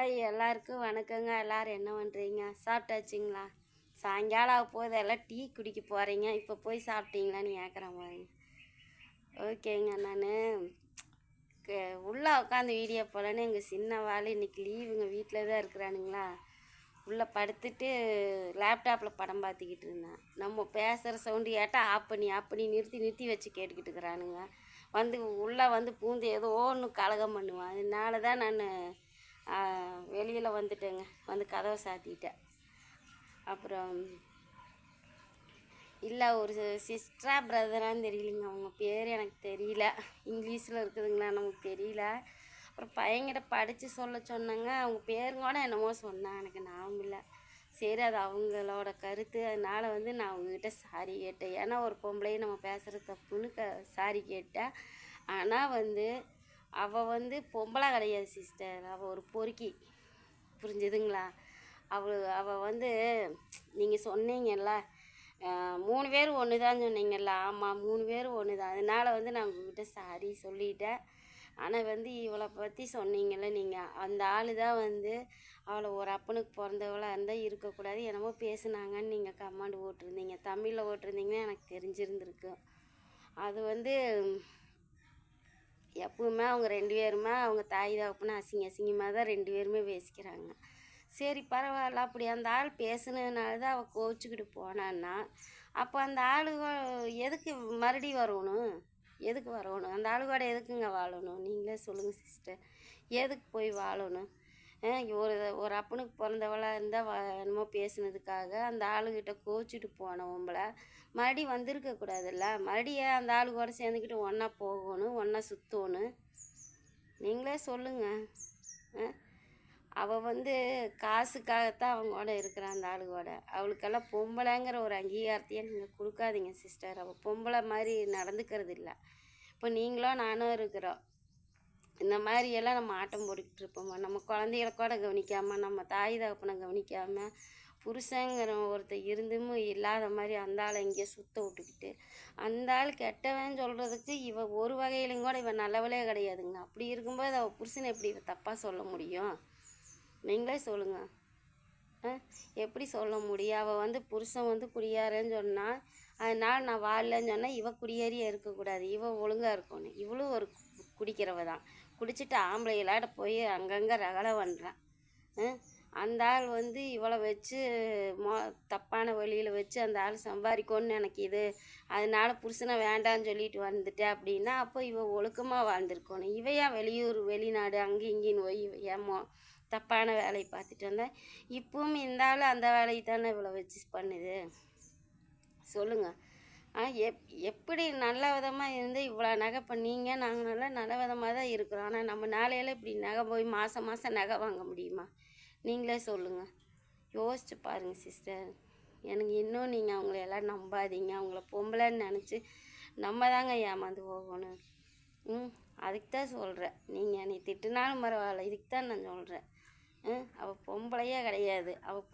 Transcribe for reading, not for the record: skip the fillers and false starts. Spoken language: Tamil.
ஹாய் எல்லாருக்கும் வணக்கங்க. எல்லோரும் என்ன பண்ணுறீங்க? சாப்பிட்டாச்சுங்களா? சாயங்காலம் போது எல்லாம் டீ குடிக்க போகிறீங்க. இப்போ போய் சாப்பிட்டீங்களான்னு கேட்குறேன் பாருங்க. ஓகேங்க. நான் உள்ளே உட்காந்து வீடியோ போலன்னு எங்கள் சின்ன வாள் இன்றைக்கி லீவுங்க, வீட்டில் தான் இருக்கிறானுங்களா. உள்ளே படுத்துட்டு லேப்டாப்பில் படம் பார்த்துக்கிட்டு இருந்தேன். நம்ம பேசுகிற சவுண்டு கேட்டால் ஆஃப் பண்ணி நிறுத்தி வச்சு கேட்டுக்கிட்டு இருக்கிறானுங்க. வந்து உள்ளே வந்து பூந்து ஏதோ ஒன்று கலகம் பண்ணுவான். அதனால தான் நான் வெளியில் வந்துட்டேங்க. வந்து கதவை சாத்திட்டேன். அப்புறம் இல்லை, ஒரு சிஸ்டரா பிரதரான்னு தெரியலைங்க. அவங்க பேர் எனக்கு தெரியல. இங்கிலீஷில் இருக்குதுங்களா நமக்கு தெரியல. அப்புறம் பையன்கிட்ட படித்து சொல்ல சொன்னாங்க. அவங்க பேருங்கூட என்னமோ சொன்னான், எனக்கு ஞாபகம் இல்லை. சரி, அது அவங்களோட கருத்து. அதனால் வந்து நான் அவங்கக்கிட்ட சாரி கேட்டேன். ஏன்னா ஒரு பொம்பளையை நம்ம பேசுகிறது தப்புன்னு சாரி கேட்டேன். ஆனால் வந்து அவள் வந்து பொம்பளை கிடையாது சிஸ்டர். அவள் ஒரு பொறுக்கி, புரிஞ்சுதுங்களா? அவள் வந்து நீங்கள் சொன்னீங்கல்ல 3 பேர் ஒன்று தான் சொன்னீங்கல்ல. ஆமாம், 3 பேர் ஒன்று தான். அதனால் வந்து நான் உங்கள்கிட்ட சாரி சொல்லிட்டேன். ஆனால் வந்து இவளை பற்றி சொன்னீங்கல்ல நீங்கள், அந்த ஆள் தான் வந்து அவளை ஒரு அப்பனுக்கு பிறந்தவளாக இருந்தால் இருக்கக்கூடாது என்னமோ பேசுனாங்கன்னு நீங்கள் கமெண்ட் போட்டிருந்தீங்க. தமிழில் போட்டிருந்தீங்கன்னா எனக்கு தெரிஞ்சிருந்துருக்கு. அது வந்து எப்பவுமே அவங்க 2 பேருமே அவங்க தாய் தகப்பன்னு அசிங்கமாக தான் 2 பேருமே பேசிக்கிறாங்க. சரி, பரவாயில்ல. அப்படி அந்த ஆள் பேசுனதுனால தான் அவள் கோச்சிக்கிட்டு போனான்னா, அப்போ அந்த ஆளுக எதுக்கு மறுபடியும் வரணும்? எதுக்கு வரணும்? அந்த ஆளுகோட எதுக்குங்க வாழணும்? நீங்களே சொல்லுங்கள் சிஸ்டர். எதுக்கு போய் வாழணும்? ஒரு அப்பனுக்கு பிறந்தவளாக இருந்தால் என்னமோ பேசுனதுக்காக அந்த ஆளுகிட்ட கோச்சிட்டு போனவங்களை மறுபடியும் வந்திருக்கக்கூடாதுல்ல. மறுபடியும் அந்த ஆளுகோட சேர்ந்துக்கிட்டு ஒன்றா போகணும், ஒன்றா சுற்றணும். நீங்களே சொல்லுங்கள். அவள் வந்து காசுக்காகத்தான் அவங்களோட இருக்கிறான் அந்த ஆளுகோட. அவளுக்கெல்லாம் பொம்பளைங்கிற ஒரு அங்கீகாரத்தையே நீங்கள் கொடுக்காதீங்க சிஸ்டர். அவள் பொம்பளை மாதிரி நடந்துக்கிறது இல்லை. இப்போ நீங்களும் நானும் இருக்கிறோம். இந்த மாதிரியெல்லாம் நம்ம ஆட்டம் போட்டுக்கிட்டு இருப்போமா? நம்ம குழந்தைகளை கூட கவனிக்காமல், நம்ம தாய் தகப்பனை கவனிக்காமல், புருஷங்கிற ஒருத்தர் இருந்தும் இல்லாத மாதிரி அந்த ஆளை இங்கே சுற்ற விட்டுக்கிட்டு, அந்த ஆள் கெட்டவன் சொல்கிறதுக்கு ஒரு வகையிலையும் கூட இவன் நல்லவளே கிடையாதுங்க. அப்படி இருக்கும்போது அவள் புருஷனை எப்படி தப்பாக சொல்ல முடியும்? நீங்களே சொல்லுங்கள். எப்படி சொல்ல முடியும்? அவள் வந்து புருஷன் வந்து குடியாரன்னு சொன்னால், அதனால் நான் வாழலன்னு சொன்னால் இவள் குடியேறியே இருக்கக்கூடாது, இவள் ஒழுங்காக இருக்கணும். இவளும் ஒரு குடிக்கிறவ தான். குடிச்சிட்டு ஆம்பளைகளாட போய் அங்கங்கே ரகலை பண்ணுறான். அந்த ஆள் வந்து இவளை வச்சு தப்பான வழியில் வச்சு அந்த ஆள் சம்பாதிக்கணும்னு எனக்கு இது, அதனால் புருஷனை வேண்டான்னு சொல்லிட்டு வந்துட்டேன் அப்படின்னா, அப்போ இவள் ஒழுக்கமாக வாழ்ந்துருக்கணும். இவையா வெளியூர் வெளிநாடு அங்கேயும் இங்கேன்னு போய் ஏமோ தப்பான வேலையை பார்த்துட்டு வந்தேன். இப்பவும் இந்த ஆள் அந்த வேலையை தானே இவ்வளோ வச்சு பண்ணுது. சொல்லுங்கள். எப்படி நல்ல விதமாக இருந்து இவ்வளோ நகை பண்ணீங்க? நாங்கள் நல்ல விதமாக தான் இருக்கிறோம். ஆனால் நம்ம நாளையில் இப்படி நகை போய் மாதம் நகை வாங்க முடியுமா? நீங்களே சொல்லுங்கள். யோசிச்சு பாருங்கள் சிஸ்டர். எனக்கு இன்னும் நீங்கள் அவங்கள எல்லாம் நம்பாதீங்க. அவங்கள பொம்பளைன்னு நினச்சி நம்ம தாங்க ஏமாந்து போகணும். அதுக்கு தான் சொல்கிறேன். நீங்கள் என்னை திட்டுனாலும் பரவாயில்ல, இதுக்கு தான் நான் சொல்கிறேன். அவள் பொம்பளையே கிடையாது. அவள்